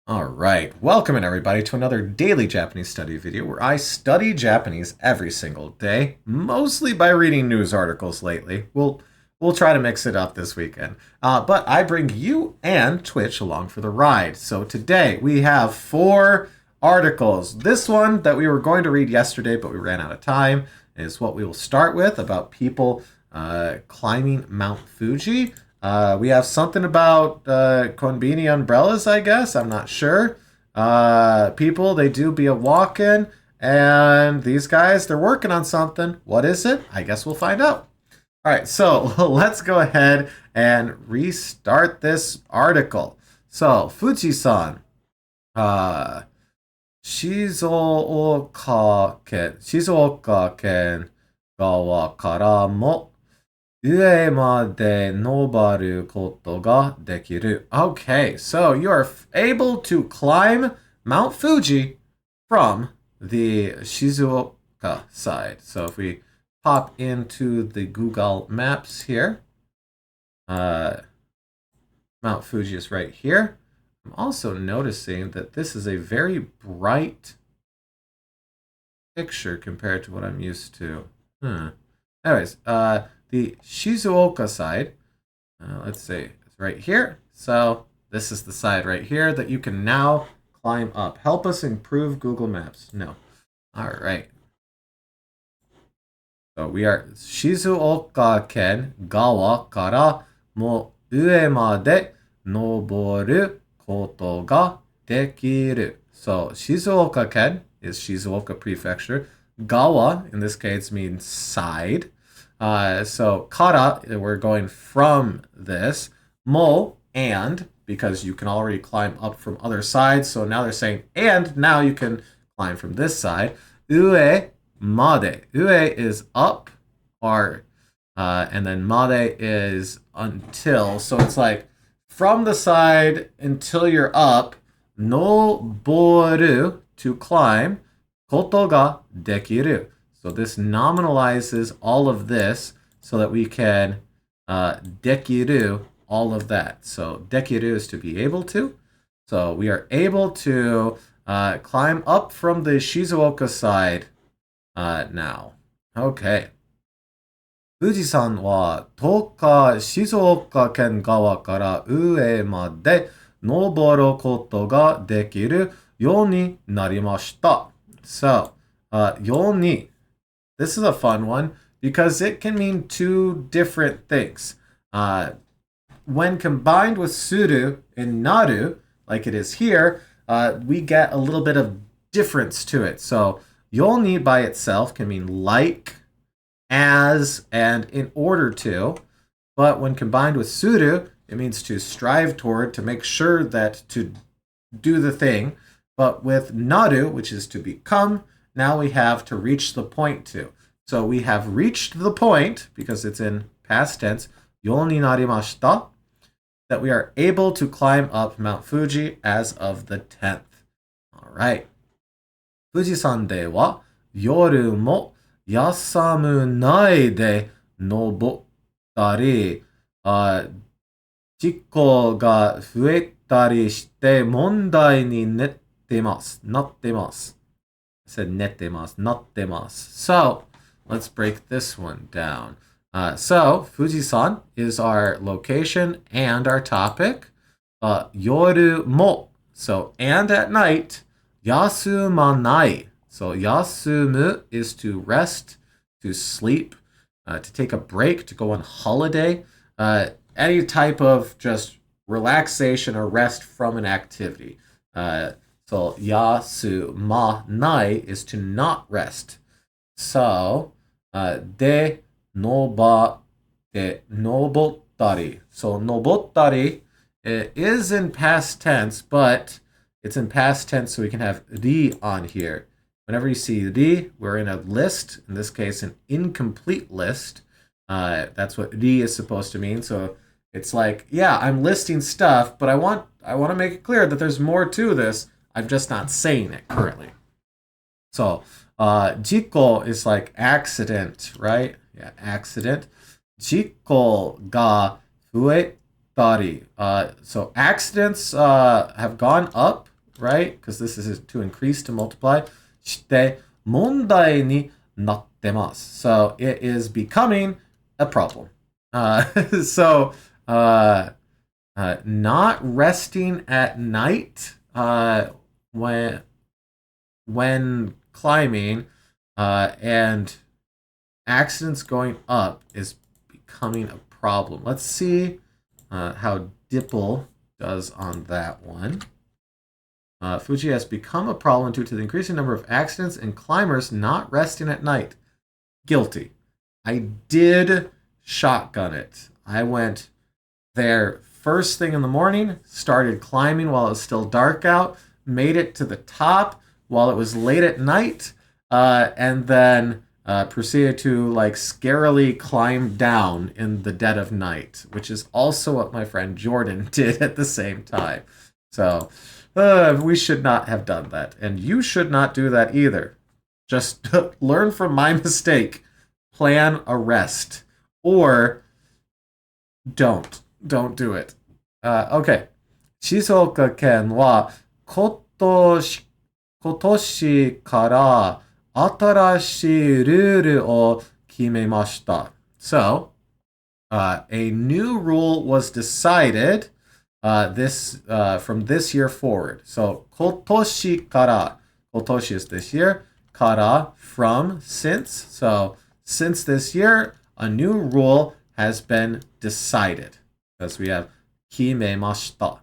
All right, welcome in everybody to another daily Japanese study video where I study Japanese every single day, mostly by reading news articles lately. We'll try to mix it up this weekend. But I bring you and Twitch along for the ride. So today we have four articles. This one that we were going to read yesterday, but we ran out of time, is what we will start with about people climbing Mount Fuji. We have something about Konbini umbrellas, I guess. I'm not sure. People, they do be a walk-in, and these guys, they're working on something. What is it? I guess we'll find out. All right, so let's go ahead and restart this article. So, Fuji-san, uh, Shizuoka ken gawa kara mo 上まで登ることができる. Okay, so you are able to climb Mount Fuji from the Shizuoka side. So if we pop into the Google Maps here, Mount Fuji is right here. I'm also noticing that this is a very bright picture compared to what I'm used to. Anyways, the Shizuoka side, let's see, it's right here. So this is the side right here that you can now climb up. Help us improve Google Maps. No. All right. So we are Shizuoka ken gawa kara mo ue made noboru koto ga dekiru. So Shizuoka ken is Shizuoka Prefecture. Gawa, in this case, means side. So kara, we're going from this. Mo, and, because you can already climb up from other sides. So now they're saying, and now you can climb from this side. Ue made. Ue is up, or, and then made is until. So it's like from the side until you're up. Noboru, to climb. Koto ga dekiru. So this nominalizes all of this so that we can dekiru all of that. So dekiru is to be able to. So we are able to climb up from the Shizuoka side now. Okay. 富士山は10日静岡県側から上まで登ることができるようになりました。So, yoni. This is a fun one because it can mean two different things. When combined with suru and naru, like it is here, we get a little bit of difference to it. So, yoni by itself can mean like, as, and in order to. But when combined with suru, it means to strive toward, to make sure that to do the thing. But with naru, which is to become, now we have to reach the point to. So we have reached the point, because it's in past tense, yo ni narimashita, that we are able to climb up Mount Fuji as of the 10th. All right. Fujisan de wa yoru mo yasamu nai de nobottari, 事故が増えたりして問題になってます。なってます。I said 寝てます。なってます。So, let's break this one down. So, Fujisan is our location and our topic. Yoru mo. So, and at night. Yasumanai. So, yasumu is to rest, to sleep, to take a break, to go on holiday. Any type of just relaxation or rest from an activity. So yasumanai is to not rest. So de nobottari. So nobottari is in past tense, but it's in past tense, so we can have ri on here. Whenever you see ri, we're in a list. In this case, an incomplete list. That's what ri is supposed to mean. So it's like, yeah, I'm listing stuff, but I want to make it clear that there's more to this. I'm just not saying it currently. So, jiko is like accident, right? Yeah, accident. Jiko ga fuetari. So accidents have gone up right? Because this is to increase, to multiply. して問題になってます。So it is becoming a problem. So not resting at night when climbing and accidents going up is becoming a problem. Let's see how Dipple does on that one. Fuji has become a problem due to the increasing number of accidents and climbers not resting at night. Guilty. I did shotgun it. I went there first thing in the morning, started climbing while it was still dark out, made it to the top while it was late at night, and then proceeded to like scarily climb down in the dead of night, which is also what my friend Jordan did at the same time. So we should not have done that, and you should not do that either. Just learn from my mistake. Plan a rest, or don't do it. Okay. 静岡県は今年から新しいルールを決めました。So, a new rule was decided from this year forward. So, 今年から、今年 is this year, から from since. So, since this year, a new rule has been decided. Because we have 決めました.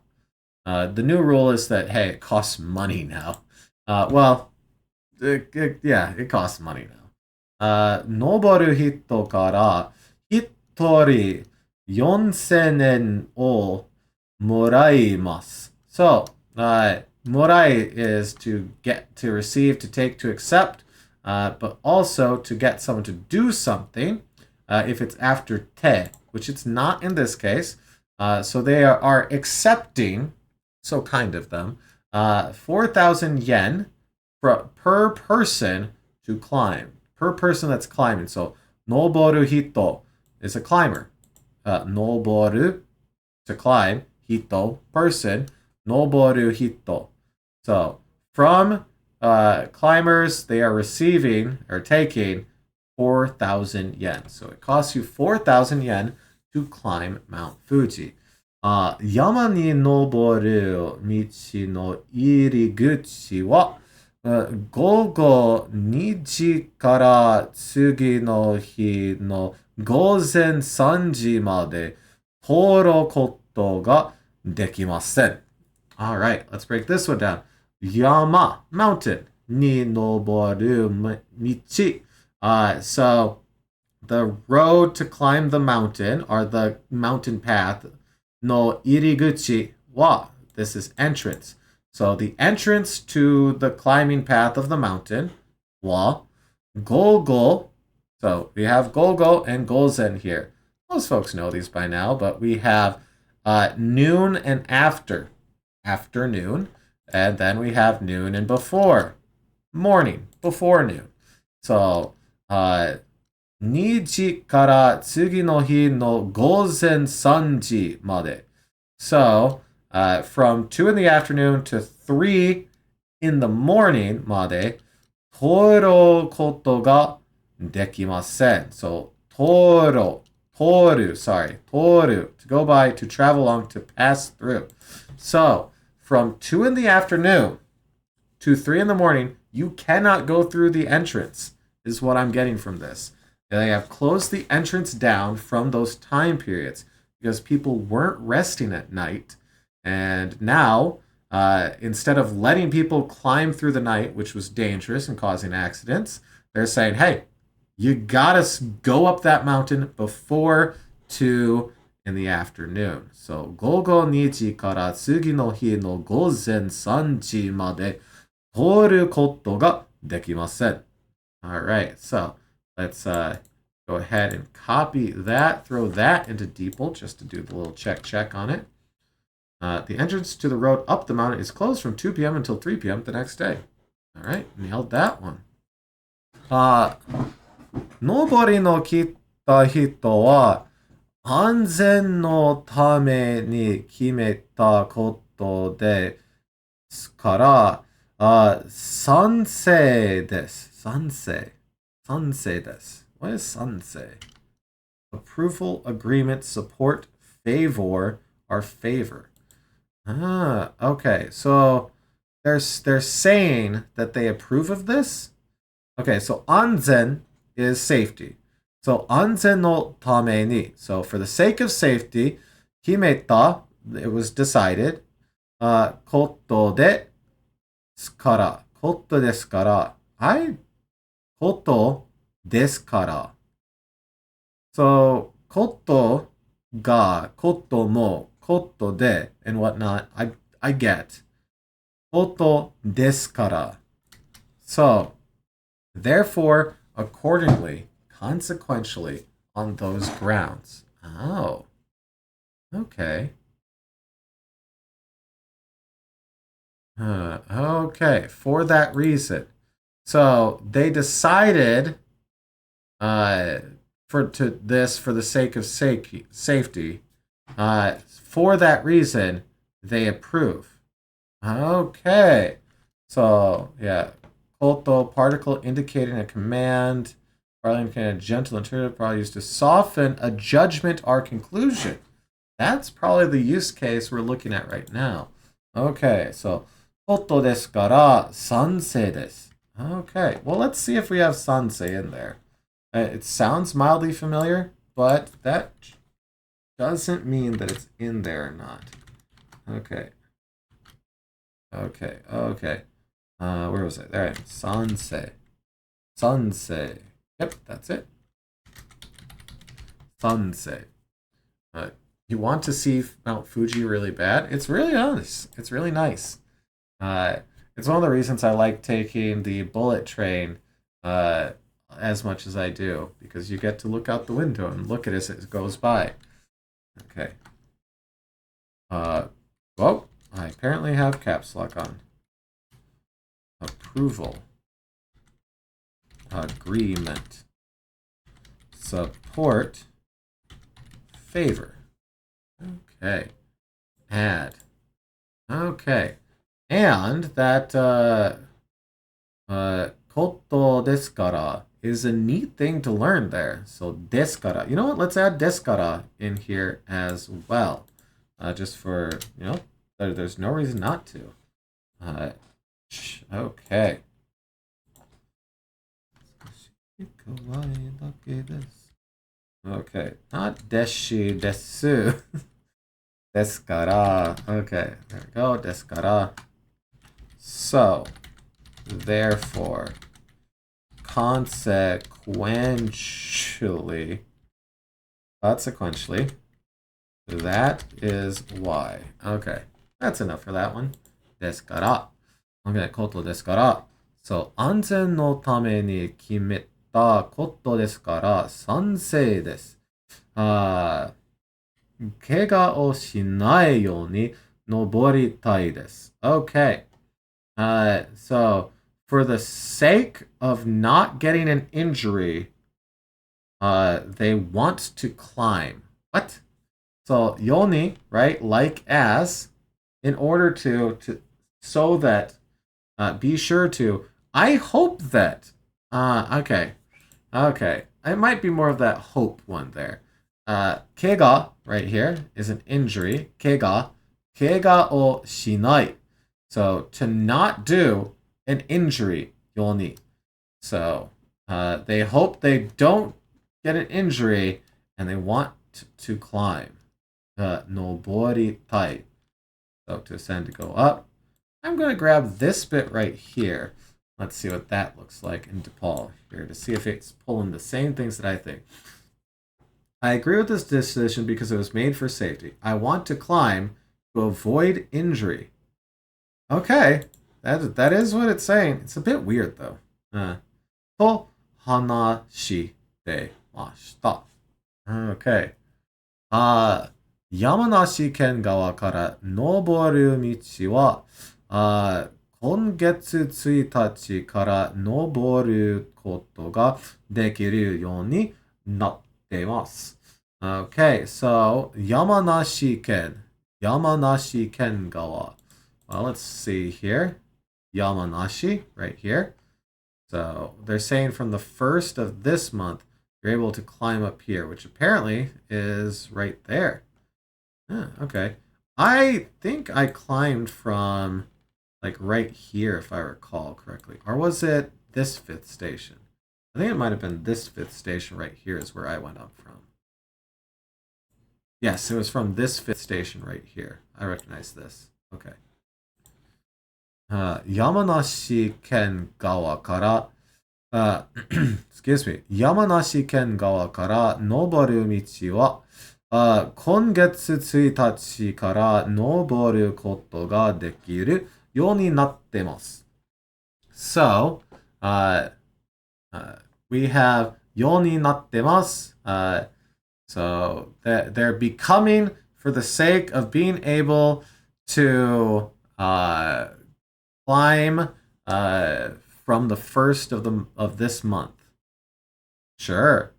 The new rule is that, hey, it costs money now. It costs money now. 登る人から一人4000円をもらいます. So, もらい is to get, to receive, to take, to accept, but also to get someone to do something if it's after te, which it's not in this case. So they are accepting, so kind of them, 4,000 yen per person to climb. Per person that's climbing. So, noboru hito is a climber. Noboru, to climb. Hito, person. Noboru hito. So, from climbers, they are receiving or taking 4,000 yen. So, it costs you 4,000 yen to climb Mount Fuji. 山に登る道の入り口は午後2時から次の日の午前3時まで通ることができません. Alright, let's break this one down. 山, mountain, に登る道. So, the road to climb the mountain, or the mountain path, no iriguchi wa. This is entrance. So the entrance to the climbing path of the mountain wa gogo. So we have gogo and gozen here. Most folks know these by now, but we have noon and afternoon, and then we have noon and before, morning, before noon. So 2時から次の日の午前3時まで. So, from 2 in the afternoon to 3 in the morning まで通ることができません. So, 通る, to go by, to travel along, to pass through. So, from 2 in the afternoon to 3 in the morning, you cannot go through the entrance, is what I'm getting from this. They have closed the entrance down from those time periods because people weren't resting at night. And now, instead of letting people climb through the night, which was dangerous and causing accidents, they're saying, hey, you gotta go up that mountain before 2 in the afternoon. So, 午後2時から次の日の午前3時まで通ることができません. Alright, so let's go ahead and copy that, throw that into DeepL just to do the little check on it. The entrance to the road up the mountain is closed from 2 p.m. until 3 p.m. the next day. All right, nailed that one. 登りの来た人は安全のために決めたことでから、賛成です。賛成。賛成です。What is 賛成? Approval, agreement, support, favor, or favor. Ah, okay. So they're saying that they approve of this. Okay, so anzen is safety. So anzen no tame ni. So for the sake of safety, himeta, it was decided. Koto de kara. Koto desu kara. Koto desu kara. So koto ga, koto mo, koto de, and whatnot, I get. Koto desu kara. So, therefore, accordingly, consequentially, on those grounds. Oh, okay. Okay, for that reason. So they decided for the sake of safety. For that reason, they approve. Okay. So yeah, koto particle indicating a command, probably indicating a gentle interpretive, probably used to soften a judgment or conclusion. That's probably the use case we're looking at right now. Okay, so koto desu kara sansei desu. Okay, well let's see if we have sansei in there. It sounds mildly familiar, but that doesn't mean that it's in there or not. Okay. Okay. Where was it? There. Sansei. Sansei. Yep, that's it. Sansei. You want to see Mount Fuji really bad? It's really nice. It's really nice. It's one of the reasons I like taking the bullet train as much as I do, because you get to look out the window and look at it as it goes by. Okay. Well, I apparently have caps lock on. Approval. Agreement. Support. Favor. Okay. Add. Okay. And that koto desu kara is a neat thing to learn there. So desu kara. You know what? Let's add desu kara in here as well. Just for, there's no reason not to. Okay. Okay, not deshi desu. Desu kara. Okay, there we go. Desu kara. So, therefore, consequentially, that is why. Okay, that's enough for that one. Desu kara. Okay, koto desu kara. So, 安全のために決めたことですから賛成です。怪我をしないように登りたいです。Okay. So, for the sake of not getting an injury, they want to climb. What? So, yoni, right? Like as, in order to so that, be sure to, I hope that. Okay. It might be more of that hope one there. Kega, right here, is an injury. Kega o shinai. So, to not do an injury, yoni. So, they hope they don't get an injury, and they want to climb. Nobori tai. So, to ascend, to go up. I'm going to grab this bit right here. Let's see what that looks like in DePaul here to see if it's pulling the same things that I think. I agree with this decision because it was made for safety. I want to climb to avoid injury. Okay, that is what it's saying. It's a bit weird though. To hanashitemashita. Okay. 山梨県側から登る道は、今月1日から登ることができるようになっています。Okay, so 山梨県側。Well, let's see here. Yamanashi, right here. So they're saying from the 1st of this month, you're able to climb up here, which apparently is right there. Okay. I think I climbed from like right here, if I recall correctly. Or was it this 5th station? I think it might have been this 5th station right here is where I went up from. Yes, it was from this 5th station right here. I recognize this. Okay. Yamanashi Ken Gawa kara, excuse me, Yamanashi Ken Gawa kara noboru michi wa, 今月1日から登ることができるようになってます。So, we have ようになってます。So they're becoming for the sake of being able to climb from the 1st of this month. Sure.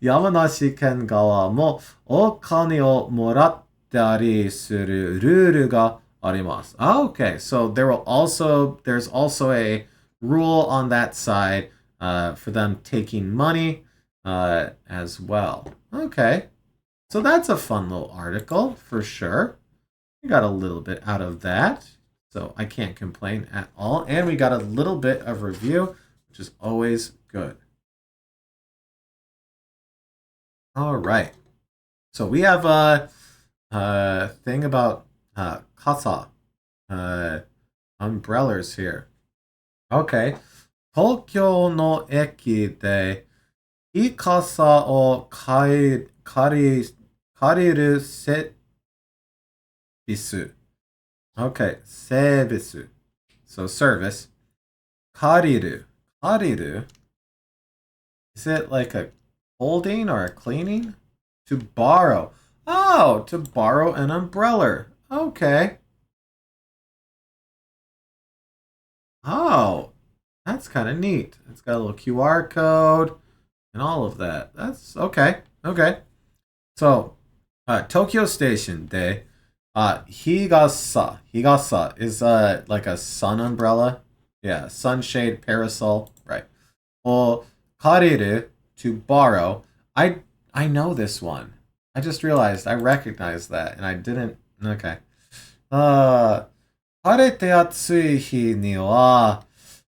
山梨県側もお金をもらったりするルールがあります。Okay, so there's also a rule on that side for them taking money as well. Okay, so that's a fun little article for sure. We got a little bit out of that, so I can't complain at all. And we got a little bit of review, which is always good. All right, so we have a thing about kasa, umbrellas here. Okay, 東京の駅でいい傘を借りるセービス。Okay, セービス. So service. 借りる. Is it like a holding or a cleaning? To borrow. Oh, to borrow an umbrella. Okay. Oh, that's kind of neat. It's got a little QR code and all of that. That's okay. Okay. So, Tokyo Station de higasa. Higasa is like a sun umbrella. Yeah, sunshade parasol. Right. Or kariru, to borrow. I know this one. I just realized I recognized that and I didn't. Okay. 晴れて暑い日には、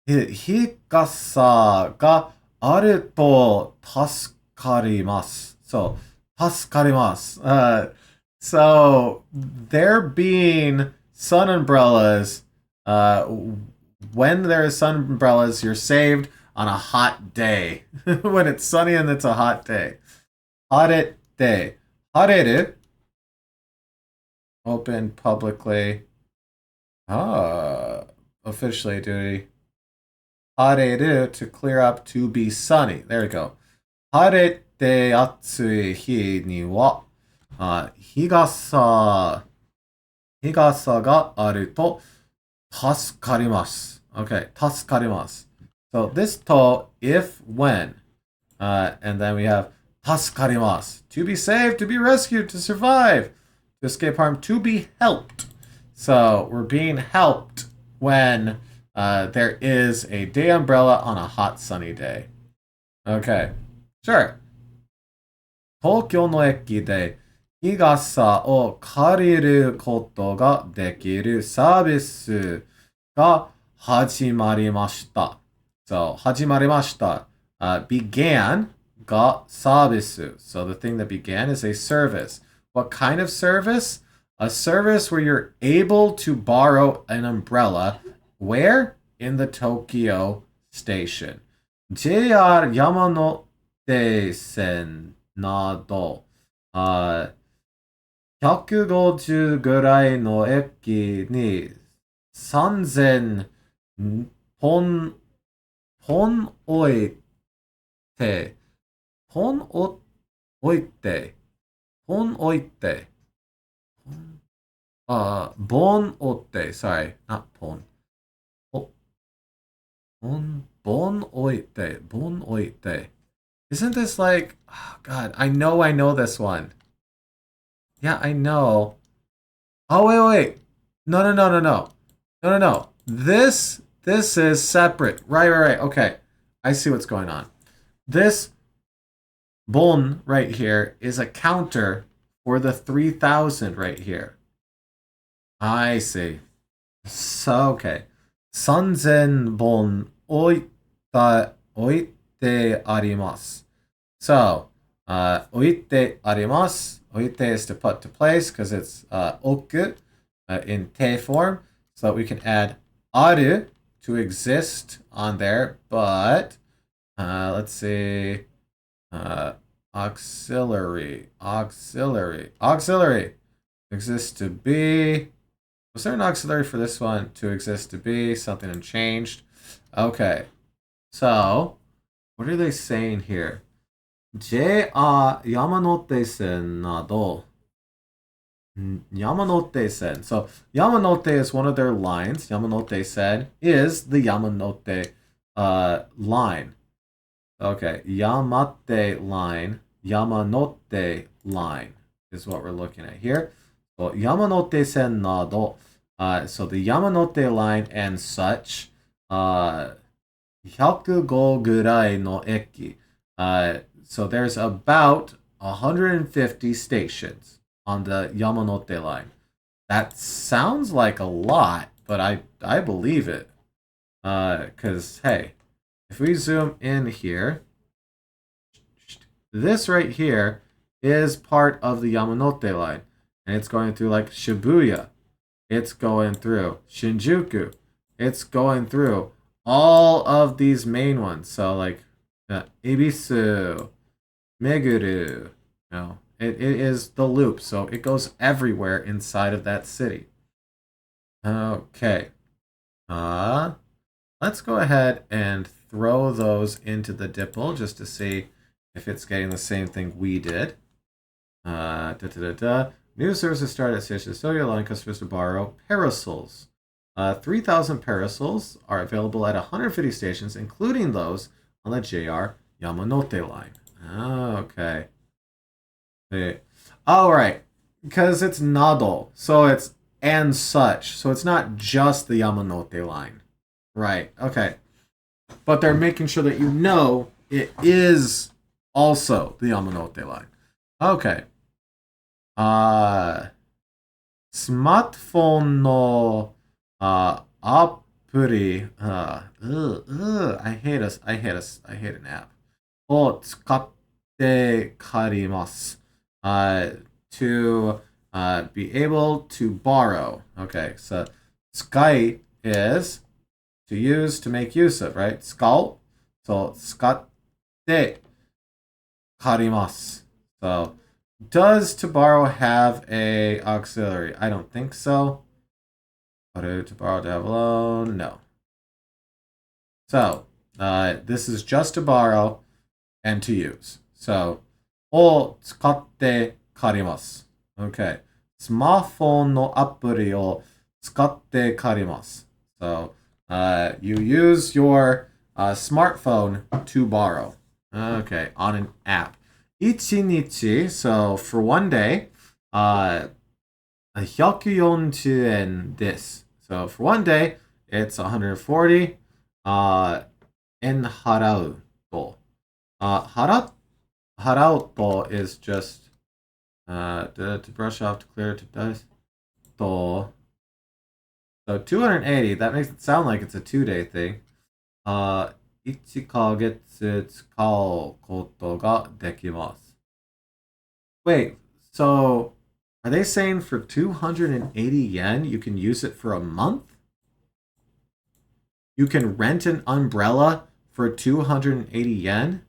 日傘があると助かります。So, 助かります。So, there being sun umbrellas, when there are sun umbrellas, you're saved on a hot day. When it's sunny and it's a hot day. 晴れて、晴れる open publicly. Officially duty. 晴れる to clear up, to be sunny. There we go. 晴れて暑い日には、日傘があると助かります。Okay, 助かります。So this to, if, when. And then we have 助かります. To be saved, to be rescued, to survive, to escape harm, to be helped. So we're being helped when there is a day umbrella on a hot sunny day. Okay, sure. 東京の駅で日傘を借りることができるサービスが始まりました。So, 始まりました. Began got service. So the thing that began is a service. What kind of service? A service where you're able to borrow an umbrella. Where? In the Tokyo station. JR 山手線など、150ぐらいの駅に3000本置いて、本置いて、bon otte, sorry, not pon. Bon oite. Isn't this like, oh God, I know this one. Yeah, I know. Oh, wait. No, no, no, no, no. No, no, no. This is separate. Right. Okay. I see what's going on. This bon right here is a counter for the 3,000 right here. I see. So, okay. 3000本置いてあります。So, 置いてあります。置いて is to put to place because it's 置く in te form. So that we can add ある to exist on there. But, let's see. Auxiliary. Exists to be. Was there an auxiliary for this one? To exist to be, something unchanged. Okay. So, what are they saying here? JR Yamanote Sen Nado. Yamanote Sen. So, Yamanote is one of their lines. Yamanote Sen is the Yamanote line. Okay. Yamate line. Yamanote line is what we're looking at here. So, Yamanote Sen Nado. So the Yamanote line and such, 105 gurai no eki. So there's about 150 stations on the Yamanote line. That sounds like a lot, but I believe it. Because, hey, if we zoom in here, this right here is part of the Yamanote line. And it's going through like Shibuya. It's going through Shinjuku. It's going through all of these main ones. So like Ibisu, Meguru. No, it is the loop. So it goes everywhere inside of that city. Okay. Let's go ahead and throw those into the DIPL just to see if it's getting the same thing we did. New services started at Station Studio, allowing customers to borrow parasols. 3,000 parasols are available at 150 stations, including those on the JR Yamanote line. Okay. All right. Because it's Nado, so it's and such. So it's not just the Yamanote line. Right. Okay. But they're making sure that you know it is also the Yamanote line. Okay. スマートフォンのアプリ、I hate an app を使って借ります。To be able to borrow. Okay, so 使い is to use, to make use of, right? 使う So 使って借ります。So does to borrow have a auxiliary? I don't think so. To borrow, to have a loan? No. So, this is just to borrow and to use. So, を使って借ります。Okay. スマホのアプリを使って借ります。So, you use your smartphone to borrow. Okay, on an app. 1日, so for one day, 140円です. So for one day, it's 140 円払うと. 払うと is just to brush off, to clear, to dice. So 280, that makes it sound like it's a 2-day thing. 1ヶ月使うことができます. Wait, so are they saying for 280 yen you can use it for a month? You can rent an umbrella for 280 yen?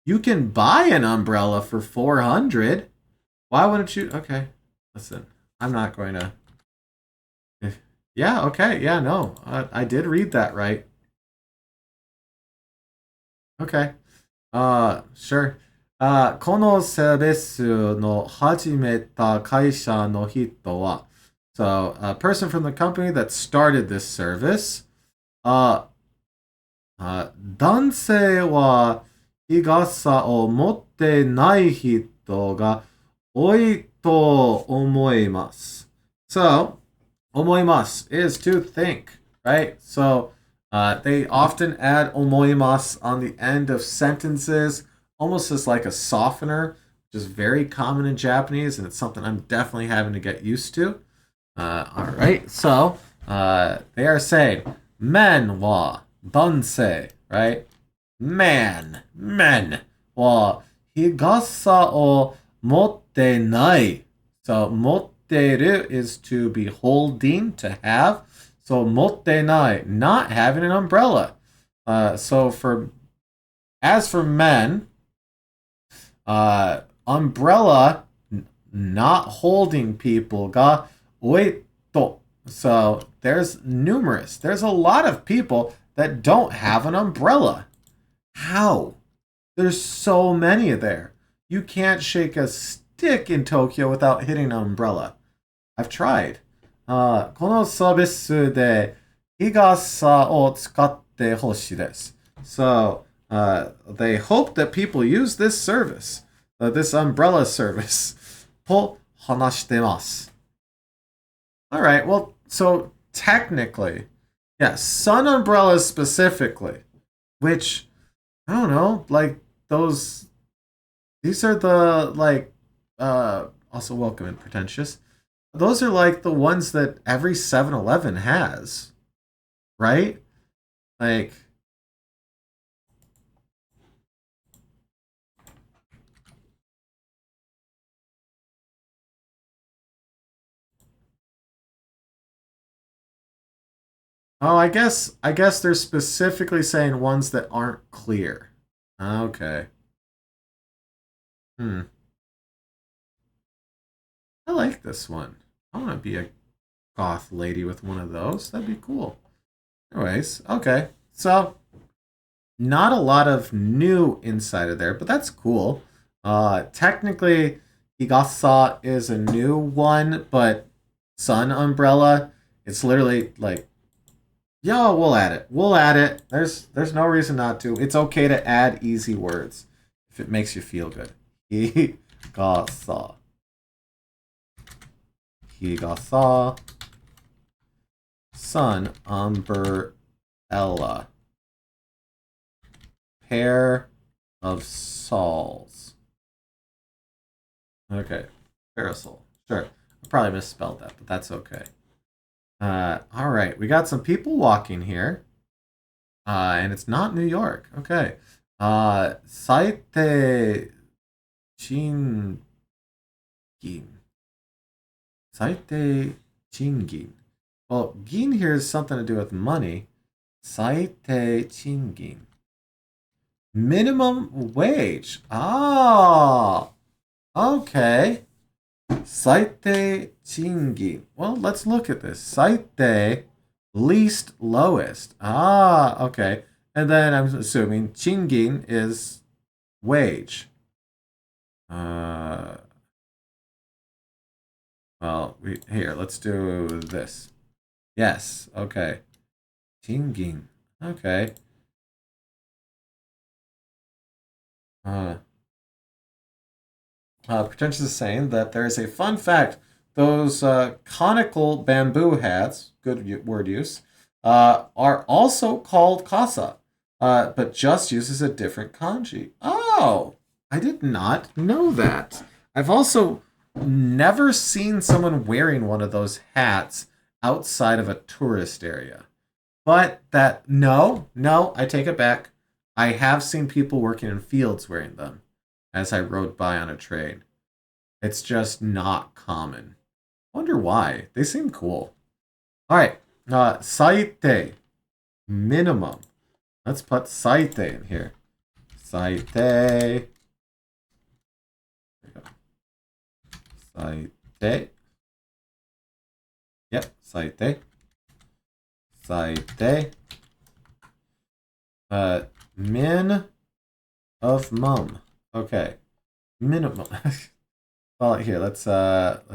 You can buy an umbrella for 400. Why wouldn't you? Okay, listen, I'm not going to. Yeah, okay, yeah, no, I did read that right. Okay. Sure. このサービスの始めた会社の人は So, a person from the company that started this service 男性は日傘を持ってない人が多いと思います. So, omoimasu is to think, right? So they often add omoimasu on the end of sentences, almost as like a softener, which is very common in Japanese, and it's something I'm definitely having to get used to. All right, so they are saying men wa dansei, right? Men wa higasa o motte nai. So motteru is to be holding, to have. So motte nai, not having an umbrella. So for as for men, umbrella not holding people ga oito. So there's a lot of people that don't have an umbrella. How? There's so many there. You can't shake a stick in Tokyo without hitting an umbrella. I've tried. このサービスで日傘を使ってほしいです。So, they hope that people use this service, this umbrella service, と話してます。All right, well, so technically, yeah, sun umbrellas specifically, which, I don't know, like those, these are the, like, also welcome and pretentious. Those are like the ones that every 7-Eleven has, right? Like, oh, I guess they're specifically saying ones that aren't clear. Okay. Hmm. I like this one. I want to be a goth lady with one of those. That'd be cool. Anyways, okay. So, not a lot of new inside of there, but that's cool. Technically, Higasa is a new one, but Sun Umbrella, it's literally like, yo, we'll add it. We'll add it. There's no reason not to. It's okay to add easy words if it makes you feel good. Higasa. Higasa. Sun Umbrella. Pair of sols. Okay. Parasol. Sure. I probably misspelled that, but that's okay. All right. We got some people walking here. And it's not New York. Okay. Saite Chingin. Saite Chingin. Well, gin here is something to do with money. Saite Chingin. Minimum wage. Ah, okay. Saite chingin. Well, let's look at this. Saite, least lowest. Ah, okay. And then I'm assuming chingin is wage. Well, here, let's do this. Yes, okay. Chingin. Okay. Pretentious is saying that there is a fun fact. Those conical bamboo hats, good word use, are also called kasa, but just uses a different kanji. Oh, I did not know that. I've also never seen someone wearing one of those hats outside of a tourist area. But no, I take it back. I have seen people working in fields wearing them as I rode by on a train. It's just not common. Wonder why. They seem cool. All right. Saite. Minimum. Let's put saite in here. Saite. There we go. Saite. Yep. Saite. Saite. Min of mum. Okay. Minimum. Well, here, let's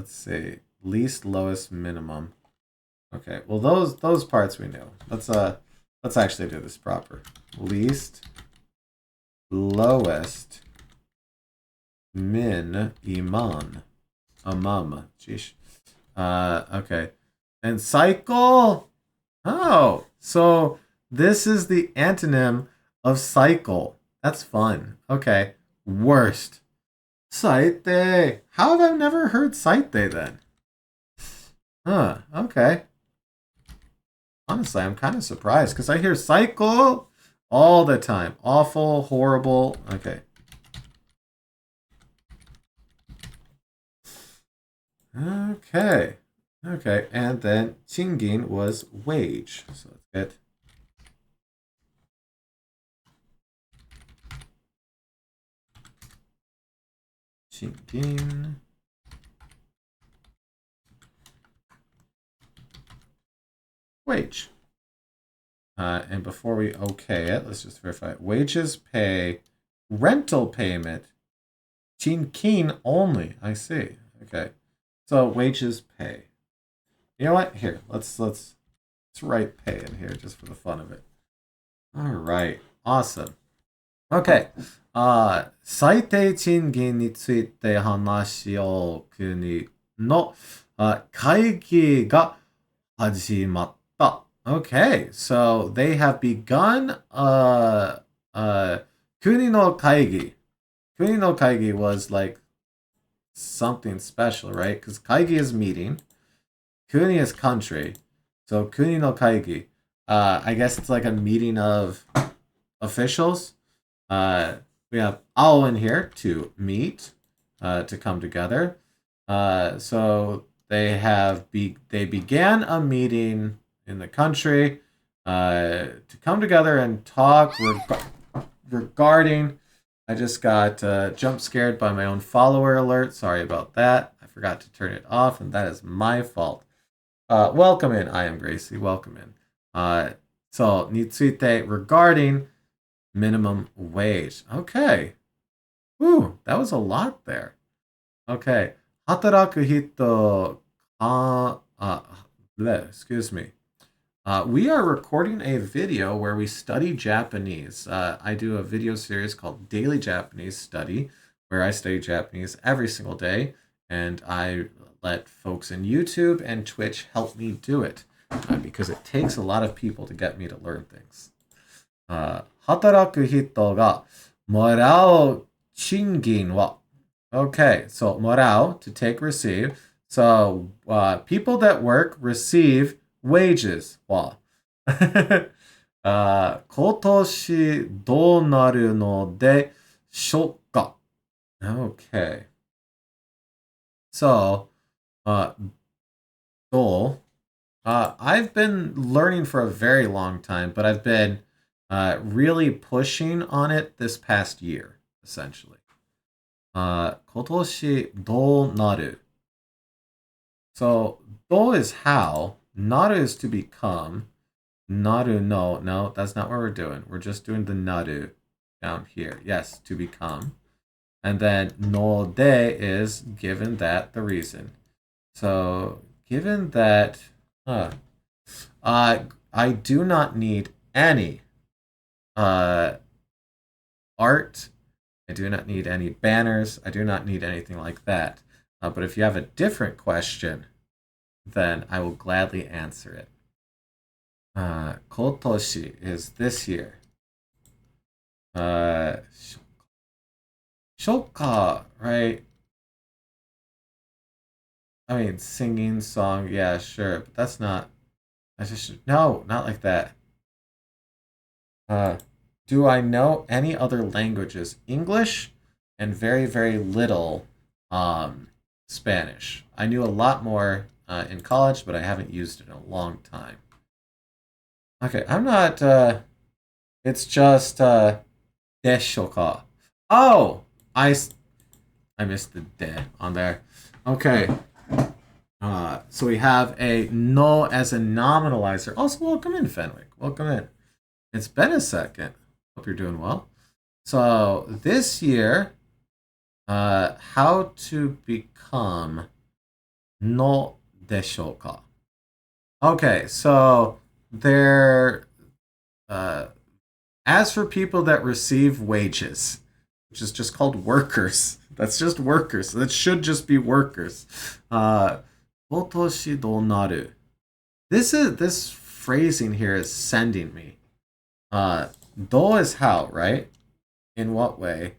see. Least, lowest, minimum. Okay. Well, those parts we knew. Let's actually do this proper. Least, lowest, min, iman, amam. Jeesh. Okay. And cycle. Oh, so this is the antonym of cycle. That's fun. Okay. Worst. Saite. How have I never heard saite then? Huh. Okay. Honestly, I'm kind of surprised because I hear cycle all the time. Awful, horrible. Okay. Okay. Okay. And then chingin was wage. So let's get chingin. Wage. And before we okay it, let's just verify it. Wages pay, rental payment, chinkin only. I see. Okay. So wages pay. You know what? Here, let's write pay in here just for the fun of it. All right. Awesome. Okay. 最低賃金について話を国の会議が始まった。Okay, so they have begun kuni no kaigi. Kuni no kaigi was like something special, right? Because kaigi is meeting. Kuni is country. So kuni no kaigi. I guess it's like a meeting of officials. We have ao in here to meet, to come together. So they began a meeting in the country to come together and talk regarding. I just got jump scared by my own follower alert. Sorry about that. I forgot to turn it off, and that is my fault. Welcome in. I am Gracie. Welcome in. So, について regarding minimum wage. Okay. Whew, that was a lot there. Okay. 働く人、excuse me. We are recording a video where we study Japanese. I do a video series called Daily Japanese Study, where I study Japanese every single day, and I let folks in YouTube and Twitch help me do it, because it takes a lot of people to get me to learn things. 働く人がもらう賃金は Okay, so もらう to take, receive. So people that work receive wages は今年どうなるのでしょうか Okay. So, goal. I've been learning for a very long time, but I've been really pushing on it this past year, essentially. 今年どうなる So, どう is how, naru is to become, naru no, that's not what we're doing. We're just doing the naru down here. Yes, to become. And then no de is given that the reason. So, given that I do not need any art. I do not need any banners. I do not need anything like that. But if you have a different question, then I will gladly answer it. Kotoshi is this year. Shoka, right? I mean, singing song, yeah, sure, but that's not. I just no, not like that. Do I know any other languages? English and very, very little Spanish. I knew a lot more in college, but I haven't used it in a long time. Okay, I'm not. It's just deshoka. Oh, I missed the de on there. Okay. So we have a no as a nominalizer. Also, welcome in, Fenwick. Welcome in. It's been a second. Hope you're doing well. So this year, how to become no deshoka. Okay, so there. As for people that receive wages, which is just called workers, that's just workers. That should just be workers. 今年どうなる This phrasing here is sending me. Do is how, right? In what way?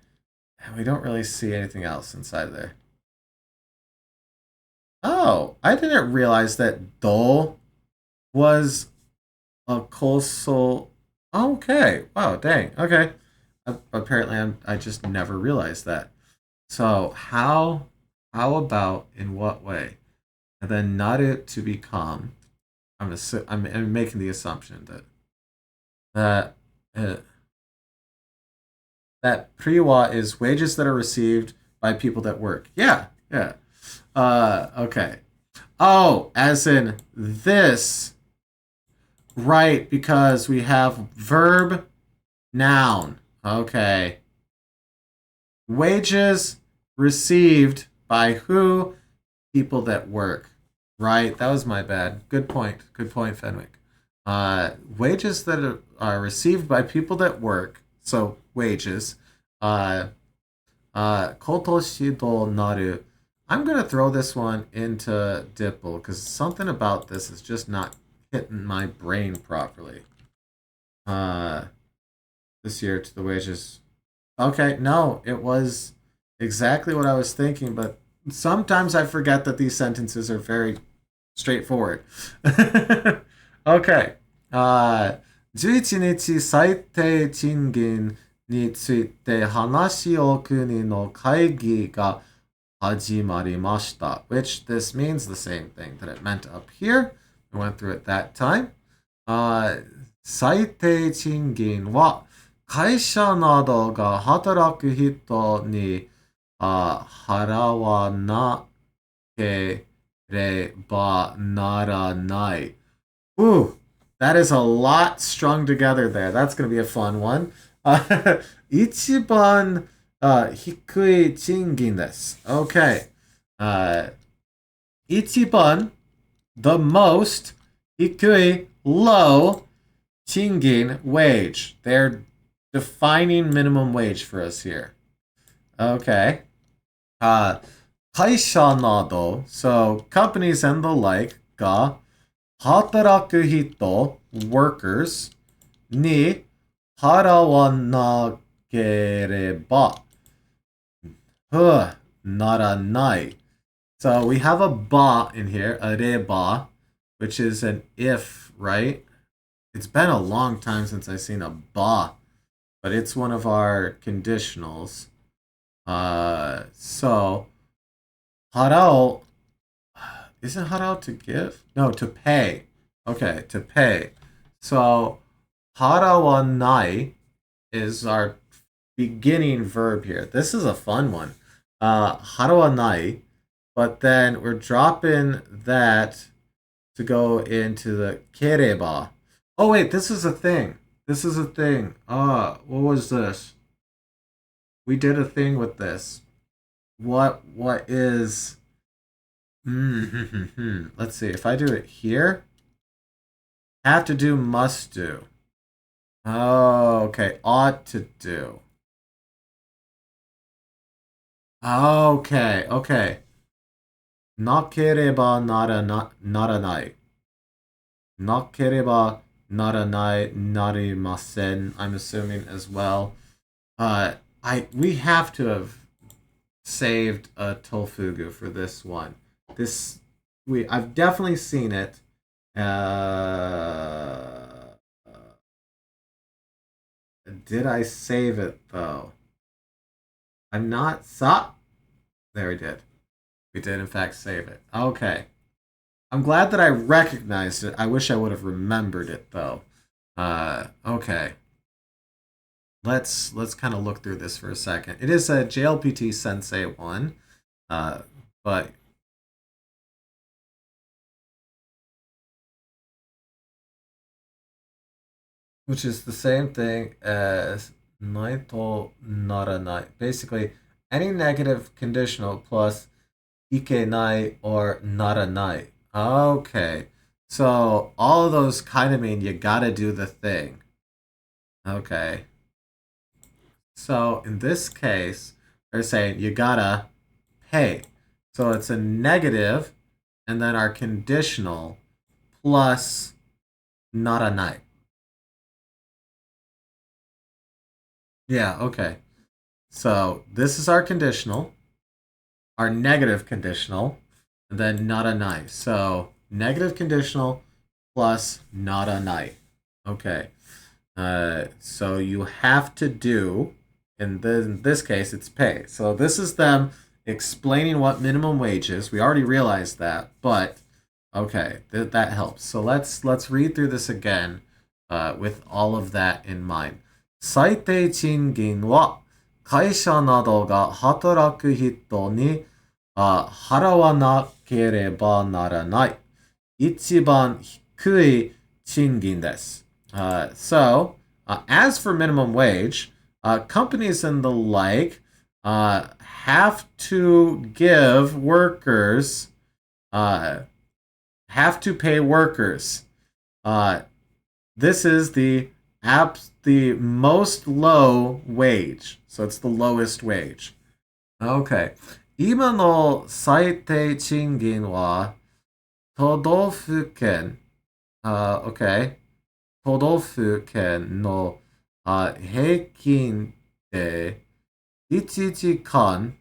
And we don't really see anything else inside there. Oh, I didn't realize that do was a coastal. Okay. Wow. Dang. Okay. Apparently, I just never realized that. So how about in what way? And then naru to become. I'm making the assumption that uh, that priwa is wages that are received by people that work. Yeah. Yeah. Okay. Oh, as in this, right? Because we have verb, noun. Okay. Wages received by who? People that work. Right? That was my bad. Good point. Good point, Fenwick. Wages that are received by people that work. So wages. Uh, Kotoshi do naru. I'm gonna throw this one into Dipple because something about this is just not hitting my brain properly. Uh, this year to the wages. Okay, no, it was exactly what I was thinking, but sometimes I forget that these sentences are very straightforward. Okay. 11日最低賃金について話を国の会議が始まりました。Which this means the same thing that it meant up here. We went through it that time. 最低賃金は会社などが働く人に払わなければならない。Ooh, that is a lot strung together there. That's going to be a fun one. 一番低い賃金です。Okay. 一番 the most 低い low 賃金 wage. They're defining minimum wage for us here. Okay. 会社など so companies and the like が働く人 workers に払わなければならない。So we have a ba in here, a reba, which is an if, right? It's been a long time since I've seen a ba, but it's one of our conditionals. So harao, isn't harao to give? No, to pay. Okay, to pay. So harawanai is our beginning verb here. This is a fun one. Harawanai, but then we're dropping that to go into the kereba. Oh wait, this is a thing. This is a thing. What was this? We did a thing with this. What is let's see. If I do it here, have to do, must do. Oh, okay. Ought to do. Okay, okay. なければならない。なければならないなりません. I'm assuming as well. We have to have saved a tofugu for this one. I've definitely seen it. Did I save it though? I'm not There we did. We did in fact save it. Okay. I'm glad that I recognized it. I wish I would have remembered it though. Okay. Let's kind of look through this for a second. It is a JLPT Sensei one, but which is the same thing as naito naranai. Basically, any negative conditional plus ikenai or naranai. Okay. So all of those kind of mean you gotta do the thing. Okay. So in this case, they're saying you gotta pay. So it's a negative, and then our conditional plus naranai. Yeah, okay. So this is our conditional, our negative conditional, and then naranai. So negative conditional plus naranai. Okay. So you have to do, in this case, it's pay. So this is them explaining what minimum wage is. We already realized that, but okay, that helps. So let's read through this again with all of that in mind. 最低賃金は会社などが働く人に払わなければならない一番低い賃金です。As for minimum wage, companies and the like have to give workers, have to pay workers. This is the most low wage. So it's the lowest wage. Okay. 今の最低賃金は都道府県、OK。都道府県の平均で1時間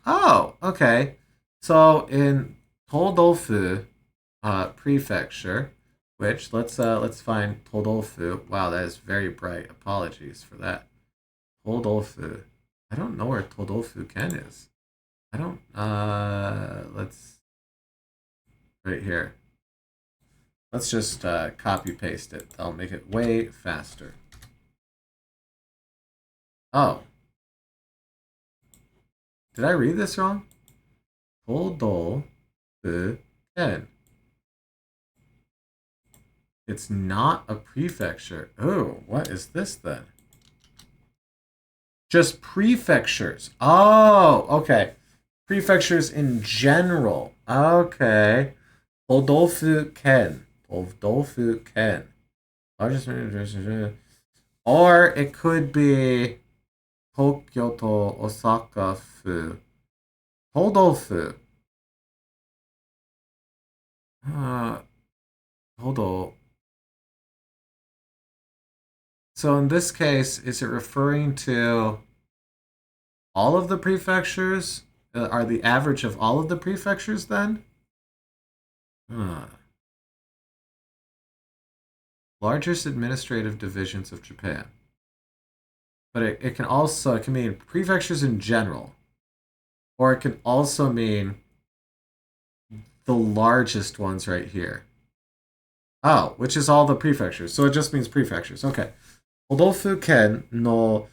Oh, okay. So in Todofu, prefecture, which let's find Todofu. Wow, that is very bright. Apologies for that. Todofu. I don't know where Todofu Ken is. I don't. Let's right here. Let's just copy paste it. I'll make it way faster. Oh. Did I read this wrong? Todofu Ken. It's not a prefecture. Oh, what is this then? Just prefectures. Oh, okay. Prefectures in general. Okay. Todofu Ken. Todofu Ken. Or it could be Tokyo to Osaka fu. Todofu. Todo. So in this case, is it referring to all of the prefectures? Are the average of all of the prefectures then? Largest administrative divisions of Japan. But it can mean prefectures in general. Or it can also mean the largest ones right here. Oh, which is all the prefectures. So it just means prefectures. Okay. Odofu ken no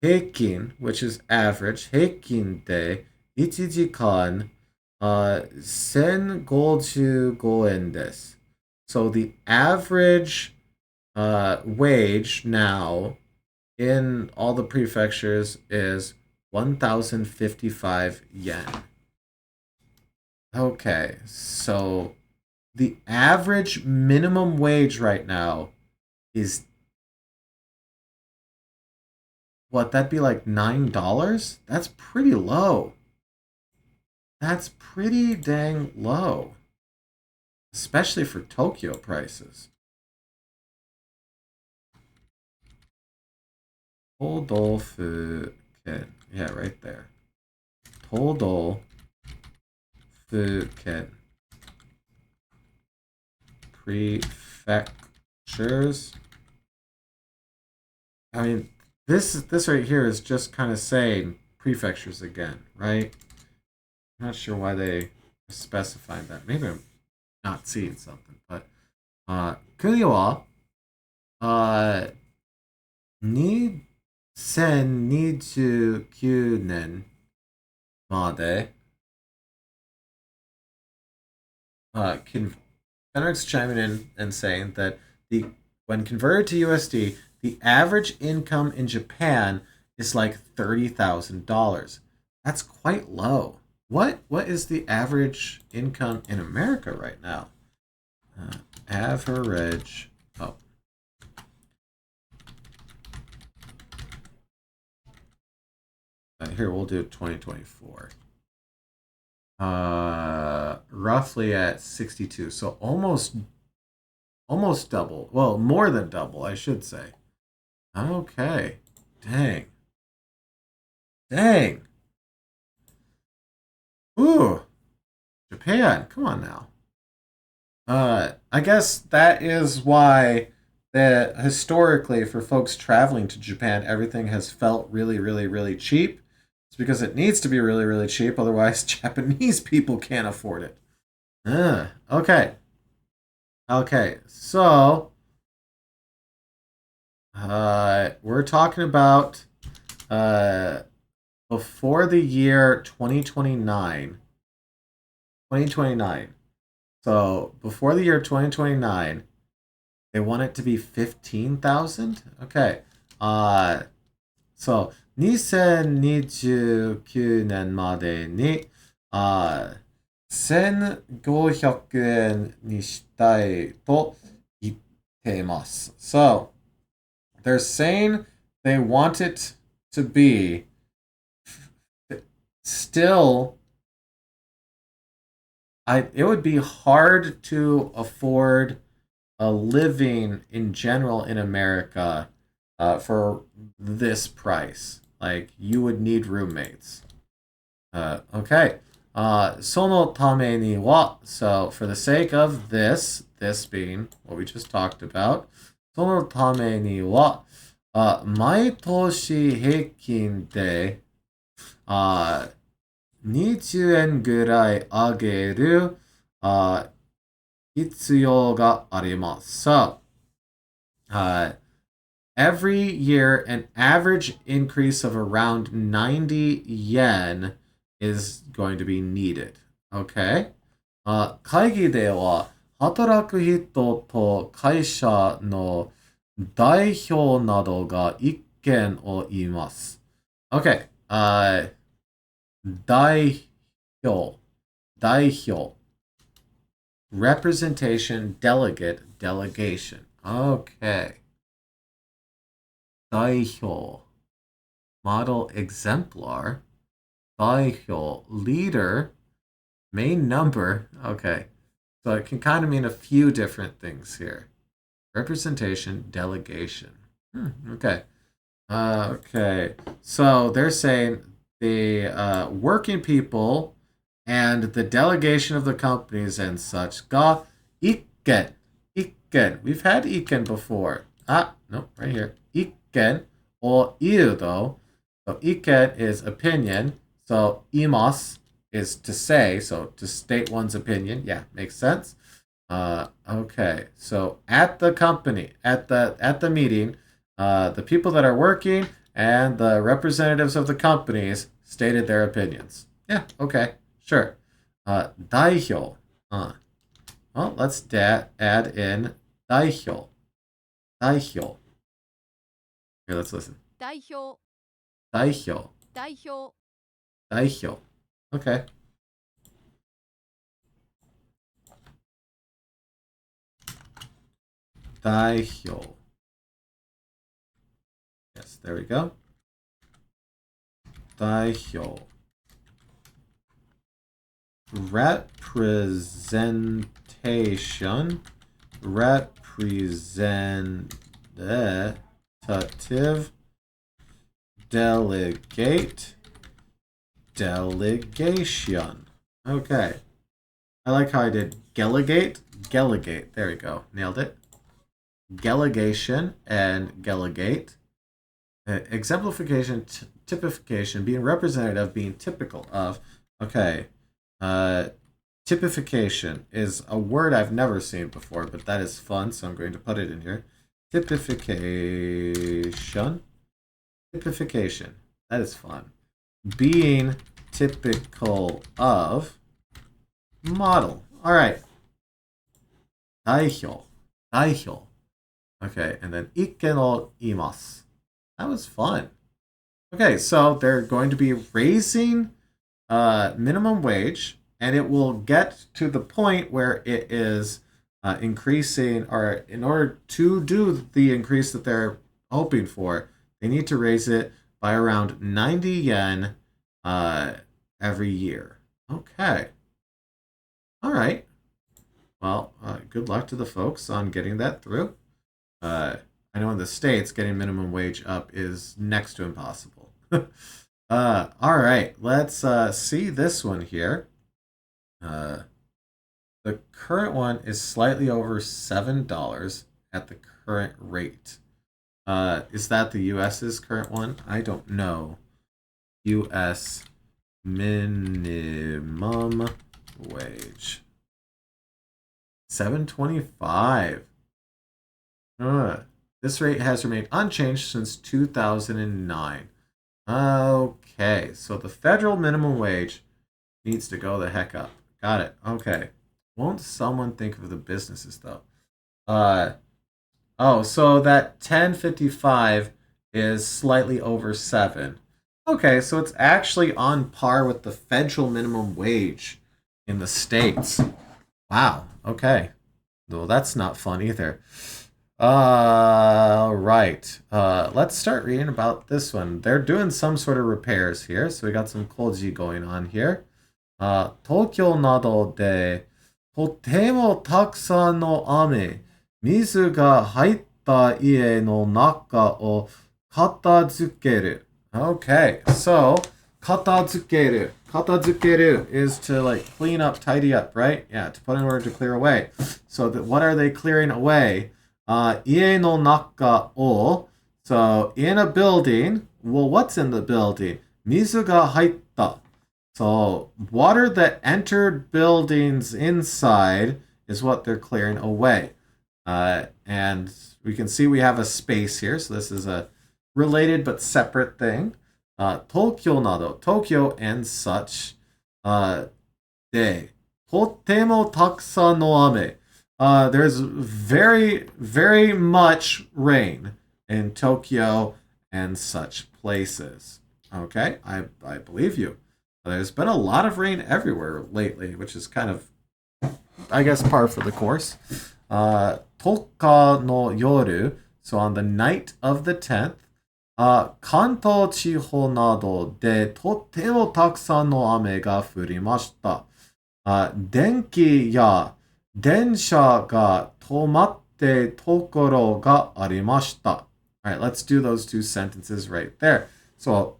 heikin, which is average, heikin de 1時間1055 yen desu. So the average wage now in all the prefectures is 1,055 yen. Okay, so the average minimum wage right now is what? That'd be like $9? That's pretty low. That's pretty dang low, especially for Tokyo prices. Todofu Ken. Yeah, right there. Todofu Ken. Prefectures. I mean, this right here is just kind of saying prefectures again, right? I'm not sure why they specified that. Maybe I'm not seeing something, but 国は2029年までFenric's chiming in and saying that when converted to USD, the average income in Japan is like $30,000. That's quite low. What is the average income in America right now? Average. Oh. Here, we'll do 2024. roughly at 62. So almost double. Well, more than double, I should say. Okay. Dang. Dang. Ooh. Japan. Come on now. I guess that is why that historically for folks traveling to Japan, everything has felt really, really, really cheap. It's because it needs to be really, really cheap, otherwise Japanese people can't afford it. Okay. Okay. So, we're talking about uh before the year 2029. 2029. So, before the year 2029, they want it to be 15,000? Okay. So, 2029年までに、1500円にしたいと言っています。So, they're saying they want it to be still it would be hard to afford a living in general in America for this price. Like, you would need roommates. Okay. そのためには, so for the sake of this being what we just talked about, そのためには、毎年平均で、20円ぐらい上げる、必要があります。So, every year, an average increase of around 90 yen is going to be needed. Okay? 会議では、働く人と会社の代表などが意見を言います。Okay. 代表。代表。Representation, delegate, delegation. Okay. 代表. Model exemplar. 代表. Leader. Main number. Okay. So it can kind of mean a few different things here. Representation, delegation. Okay. Okay. So they're saying the working people and the delegation of the companies and such ga ikken. Ikken. We've had ikken before. Nope, right here. Ikken or iu though. So ikken is opinion. So imas is to say, so to state one's opinion. Yeah, makes sense. Okay. So at the company, at the meeting, the people that are working and the representatives of the companies stated their opinions. Yeah, okay. Sure. 代表. Well, let's add in 代表. 代表. Here, let's listen. 代表. 代表. 代表. 代表. Okay. 代表. Yes, there we go. 代表. Representation, representative, delegate, delegation. Okay. I like how I did delegate. There we go. Nailed it. Delegation and delegate. Exemplification, typification, being representative, being typical of. Okay. Typification is a word I've never seen before, but that is fun, so I'm going to put it in here. Typification. Typification. That is fun. Being typical of model. All right. 代表. 代表. Okay, and then 意見を言います. That was fun. Okay, so they're going to be raising minimum wage, and it will get to the point where it is increasing, or in order to do the increase that they're hoping for, they need to raise it by around 90 yen every year. Okay. All right. Well, good luck to the folks on getting that through. I know in the States, getting minimum wage up is next to impossible. All right. Let's see this one here. Uh, the current one is slightly over $7 at the current rate. Is that the US's current one? I don't know. US minimum wage. 7.25. This rate has remained unchanged since 2009. Okay, so the federal minimum wage needs to go the heck up. Got it. Okay. Won't someone think of the businesses though? Uh oh, so that 10.55 is slightly over 7. Okay, so it's actually on par with the federal minimum wage in the States. Wow. Okay. Well, that's not fun either. Right. Let's start reading about this one. They're doing some sort of repairs here, so we got some Koji going on here. 東京などでとてもたくさんの雨、水が入った家の中を片付ける. Okay, so 片付ける. 片付ける is to like clean up, tidy up, right? Yeah, to put in order to clear away. So what are they clearing away? 家の中を, so in a building, well, what's in the building? 水が入った. So water that entered buildings inside is what they're clearing away. And we can see we have a space here. So this is a related but separate thing. Tokyo nado, Tokyo and such. De, totemo takusan no ame. There's very, very much rain in Tokyo and such places. Okay, I believe you. There's been a lot of rain everywhere lately, which is kind of, I guess, par for the course. Toka no yoru, so on the night of the 10th, Kanto chiho nado de totemo takusan no ame ga furimashita. Denki ya densha ga tomatte tokoro ga arimashita. All right, let's do those two sentences right there. So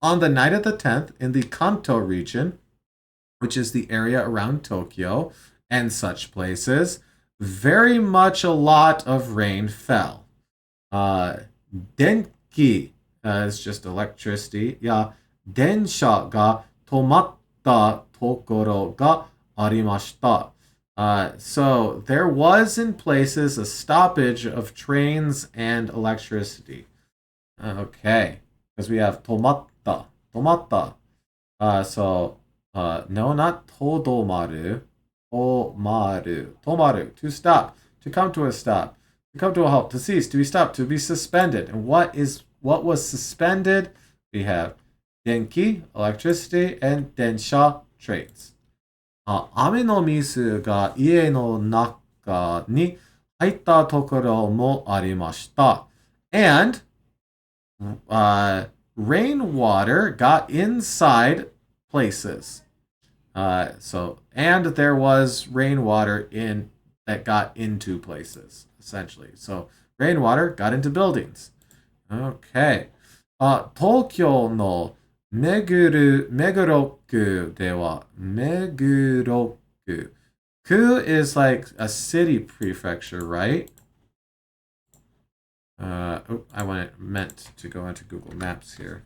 on the night of the 10th, in the Kanto region, which is the area around Tokyo and such places, very much a lot of rain fell. Denki is just electricity. Ya, densha ga tomatta tokoro ga arimashita. So there was in places a stoppage of trains and electricity. Okay, because we have tomatta. Tomatta. No, not todomaru. Tomaru. Tomaru. To stop. To come to a stop. To come to a halt. To cease. To be stopped. To be suspended. And what was suspended? We have denki, electricity, and densha, trains. 雨の水が家の中に入ったところもありました。And rainwater got inside places. And there was rainwater that got into places, essentially. So rainwater got into buildings. Okay. Tokyo no Meguroku de wa Meguroku. Ku is like a city prefecture, right? I meant to go into Google Maps here.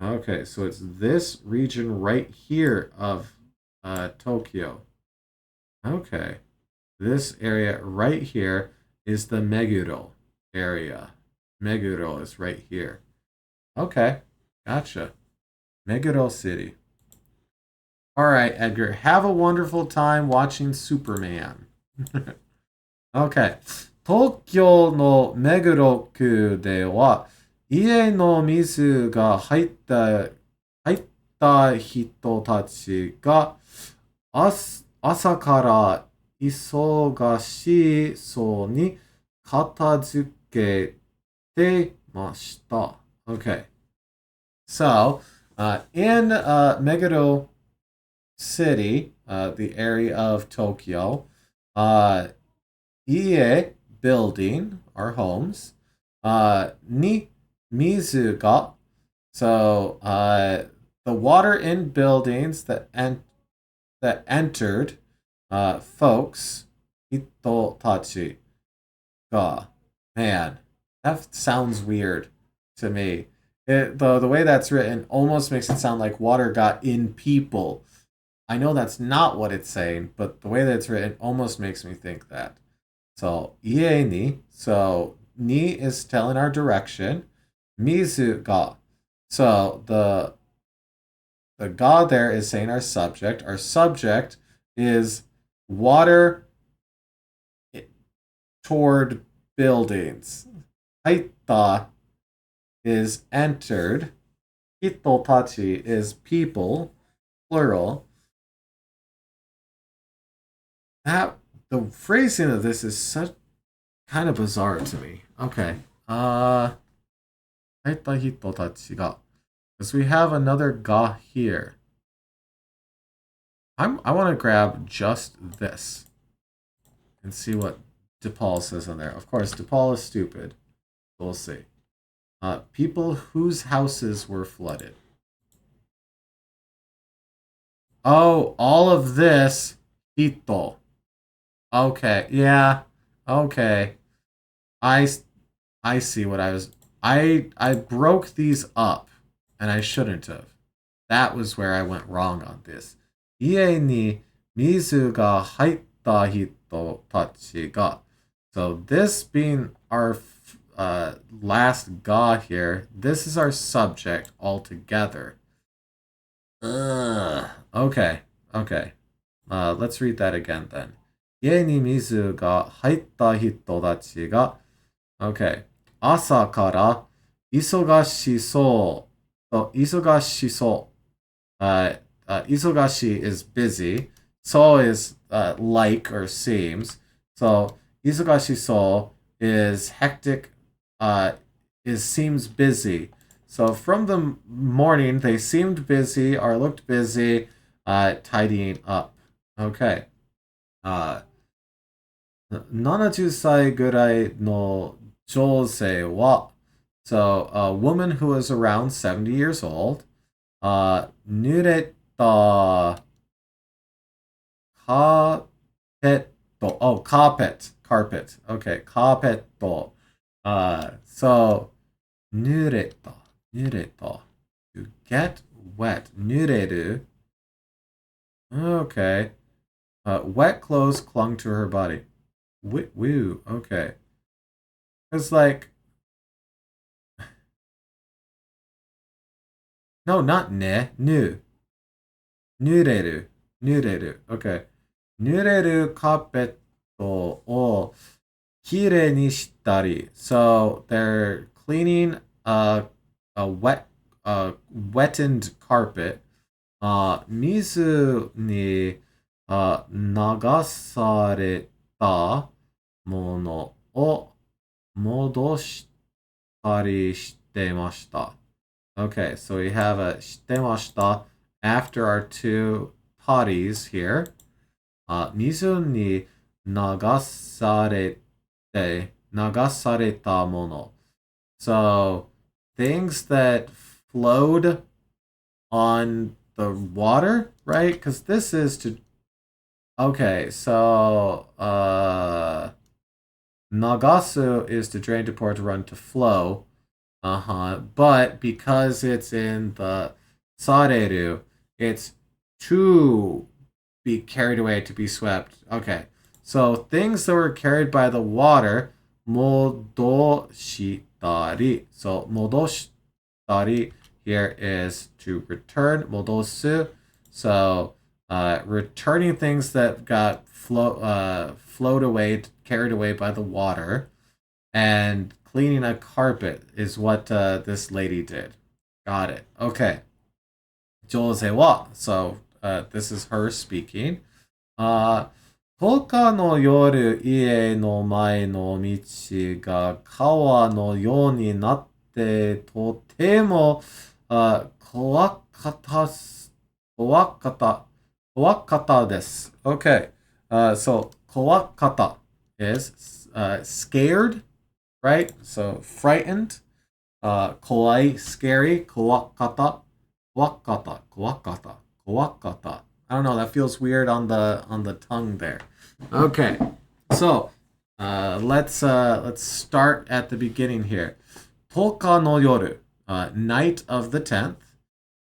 Okay, so it's this region right here of Tokyo. Okay, this area right here is the Meguro area. Meguro is right here. Okay, gotcha. Meguro City. All right, Edgar, have a wonderful time watching Superman. Okay. 東京の目黒区では家の水が入った人たちが朝から忙しそうに片付けてました. Okay. So, In Meguro City, the area of Tokyo, ie, building, or homes, ni, mizu ga, so the water in buildings that entered, folks, hito tachi ga. Man, that sounds weird to me. The way that's written almost makes it sound like water got in people. I know that's not what it's saying, but the way that it's written almost makes me think that. So, ie ni. So, ni is telling our direction. Mizu ga. So, the ga there is saying our subject. Our subject is water toward buildings. Haita is entered. Hitotachi is people, plural. That the phrasing of this is such kind of bizarre to me. Okay. Haita hitotachi ga. Because we have another ga here. I want to grab just this and see what DePaul says on there. Of course, DePaul is stupid. We'll see. People whose houses were flooded. Oh, all of this, hito. Okay, yeah, okay. I, I see what I was. I broke these up, and I shouldn't have. That was where I went wrong on this. Ie ni mizu ga haitta hito tachi ga. So this being our last ga here, this is our subject altogether. Okay, okay. Let's read that again then. Ie ni mizu ga haitta hito tachi ga. Okay. Asa kara isogashi so. So isogashi so. Isogashi is busy. So is like or seems. So isogashi so is hectic. Is seems busy. So from the morning, they seemed busy or looked busy, tidying up. Okay. 70歳ぐらいの女性は so a woman who is around 70 years old, 濡れた carpet, oh, carpet, okay, carpet, so 濡れた to get wet, 濡れる okay, wet clothes clung to her body. Woo, okay. It's like, no, not ne, nu. Nureru, okay. Nureru carpet o kire ni shitari. So they're cleaning a wetted carpet. Mizu ni nagasareta mono o modoshitari shittemashita. Okay, so we have a shittemashita after our two potties here. Mizu ni nagasareta mono. So things that flowed on the water, right? Because this is to. Okay, so nagasu is to drain, to pour, to run, to flow. But because it's in the sareru, it's to be carried away, to be swept. Okay, so things that were carried by the water, modoshitari. So modoshitari here is to return, modosu. So returning things that got flowed away, carried away by the water, and cleaning a carpet is what this lady did. Got it. Okay. Jose wa. So this is her speaking. 他の夜、家の前の道が川のようになってとても kowakata, kowakata, kowakata desu. Okay. So kowakata is scared, right? So frightened. Kawaii, scary. Kowakata, kowakata, kowakata, kowakata. I don't know. That feels weird on the tongue there. Okay, so let's start at the beginning here. Toka no yoru, night of the 10th.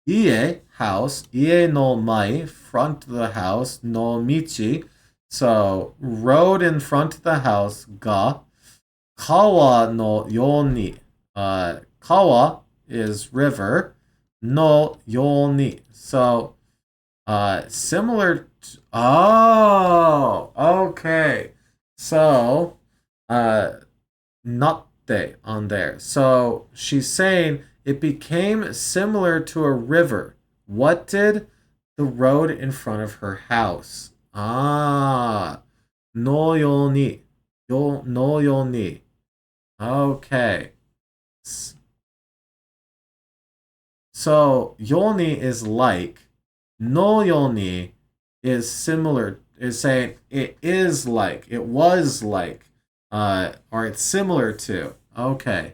Ie, house. Ie no mai, front of the house. No michi, so road in front of the house. Ga, kawa no yoni. Kawa is river. No yoni. So similar to, oh, okay. So natte on there. So she's saying it became similar to a river. What did the road in front of her house? Ah, no yoni. No yoni. Okay. So yoni is like. No yoni is similar. Is saying it is like. It was like. Or it's similar to. Okay.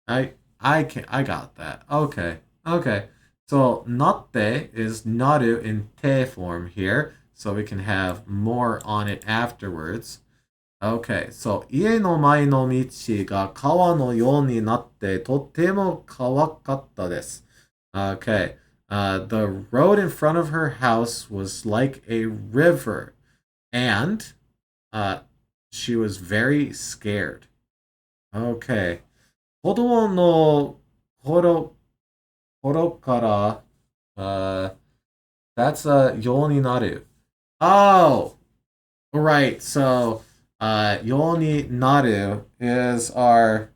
I got that. Okay. Okay. So natte is naru in te form here, so we can have more on it afterwards. Okay, so 家の前の道が川のようになってとても可かったです。Okay, the road in front of her house was like a river, and she was very scared. Okay, 子供の頃から、that'sようになる. Oh, right. So, yoni naru is our.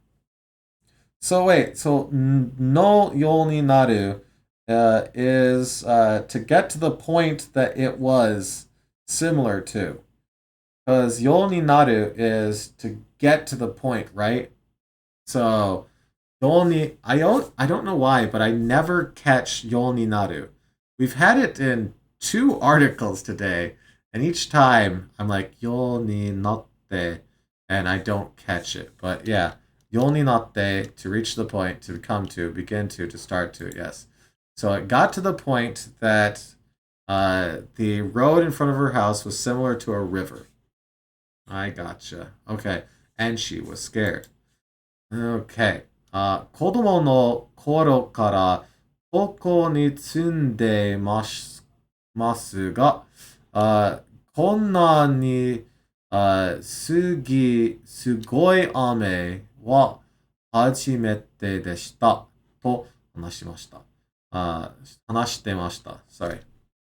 So wait. So no yoni naru is to get to the point that it was similar to. Because yoni naru is to get to the point, right? So yoni. I don't know why, but I never catch yoni naru. We've had it in 2 articles today, and each time I'm like yoni natte, and I don't catch it. But yeah, yoni natte, to reach the point, to come to, begin to start to. Yes. So it got to the point that the road in front of her house was similar to a river. I gotcha. Okay, and she was scared. Okay. 子供の頃からここに住んでますが、こんなにすごい雨は初めてでしたと話しました。話してました。Sorry.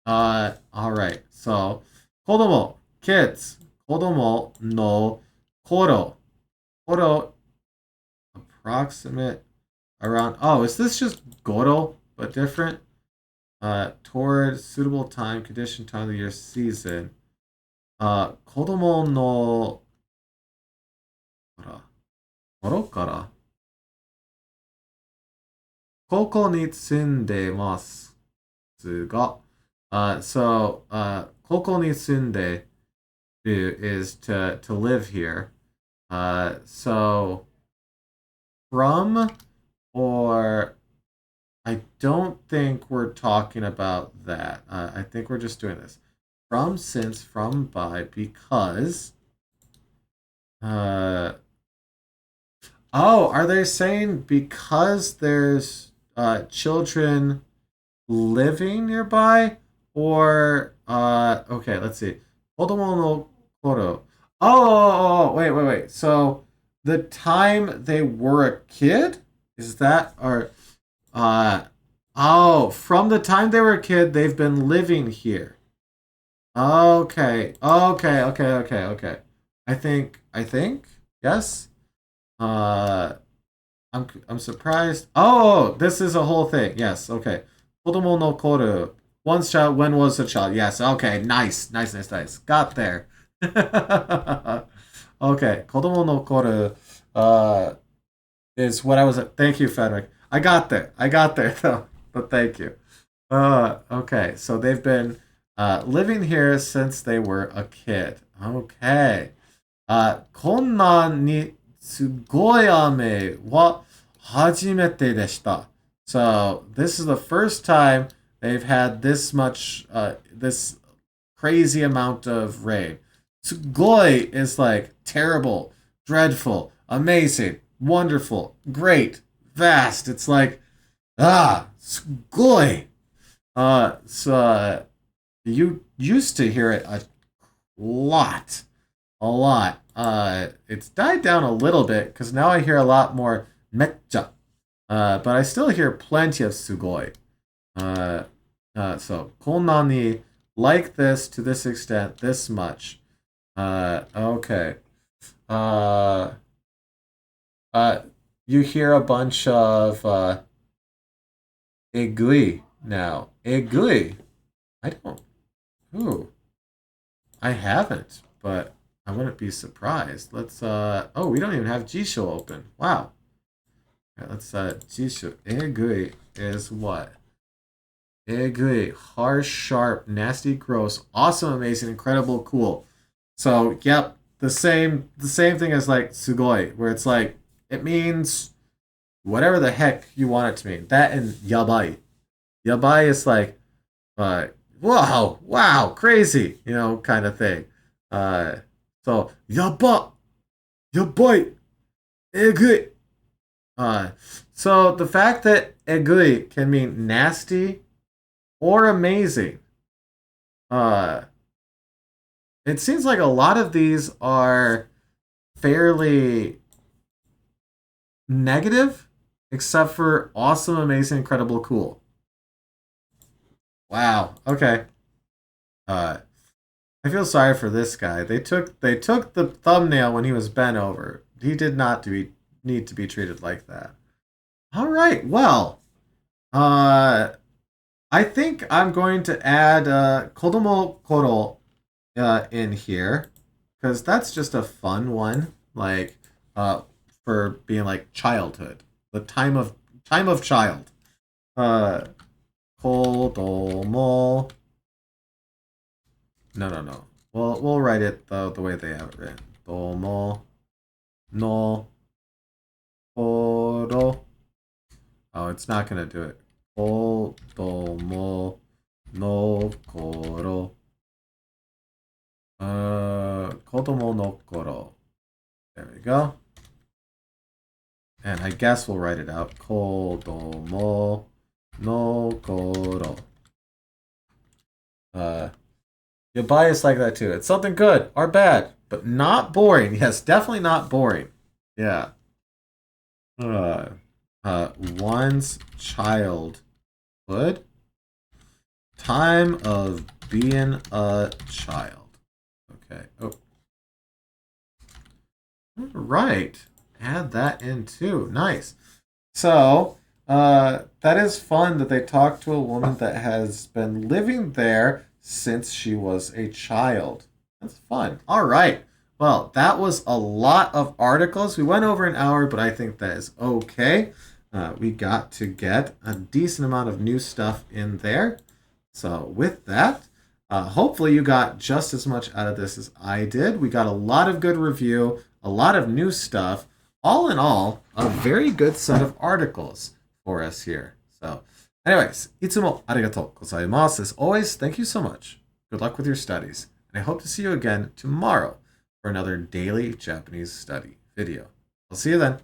Alright. So, 子供 kids 子供の頃approximate around. Oh, is this just goro but different? Toward suitable time, condition, time of the year, season. 子供の頃からここに住んでますが、so, ここに住んでる is to live here. So, from, or I don't think we're talking about that. I think we're just doing this. From, since, from, by, because. Oh, are they saying because there's children living nearby? Or, okay, let's see. 子供の頃. Oh, wait. So, the time they were a kid? Is that, or, from the time they were a kid, they've been living here. Okay. I think, yes. I'm surprised. Oh, this is a whole thing. Yes, okay. 子供の頃. Once child, when was a child? Yes, okay, nice. Got there. Okay, 子供の頃, is what I was. Thank you, Frederick. I got there though. but thank you. Okay, so they've been living here since they were a kid. Okay. こんなにすごい雨は初めてでした。So, this is the first time they've had this much, this crazy amount of rain. Sugoi is like terrible, dreadful, amazing, wonderful, great, vast. It's like, sugoi. You used to hear it a lot. A lot. It's died down a little bit because now I hear a lot more mecha. But I still hear plenty of sugoi. So, konani, like this to this extent, this much. Okay. Uh, you hear a bunch of egui now. Egui. I don't. Ooh. I haven't, but I wouldn't be surprised. Let's oh, we don't even have Jisho open. Wow. Right, let's Jisho. Egui is what? Egui. Harsh, sharp, nasty, gross, awesome, amazing, incredible, cool. So, yep, the same thing as like sugoi, where it's like it means whatever the heck you want it to mean. That and yabai. Yabai is like wow, crazy, kind of thing. So yabai, egui. So the fact that egui can mean nasty or amazing, it seems like a lot of these are fairly negative, except for awesome, amazing, incredible, cool. Wow. Okay. I feel sorry for this guy. They took the thumbnail when he was bent over. He did not need to be treated like that. All right. Well, I think I'm going to add kodomo koro in here because that's just a fun one, like for being like childhood, the time of child. Kodomo. No. We'll write it the way they have it written. Domo no koro. Oh, it's not gonna do it. Kodomo no koro. Kodomo no koro. There we go. And I guess we'll write it out. Kodomo no koro. Your bias like that too. It's something good or bad, but not boring. Yes, definitely not boring. Yeah. One's childhood. Time of being a child. Okay. Oh. All right. Add that in too. Nice. So, that is fun that they talk to a woman that has been living there since she was a child. That's fun. All right. Well, that was a lot of articles. We went over an hour, but I think that is okay. We got to get a decent amount of new stuff in there. So with that, hopefully you got just as much out of this as I did. We got a lot of good review, a lot of new stuff. All in all, a very good set of articles for us here. So, anyways, いつもありがとうございます. As always, thank you so much. Good luck with your studies. And I hope to see you again tomorrow for another daily Japanese study video. I'll see you then.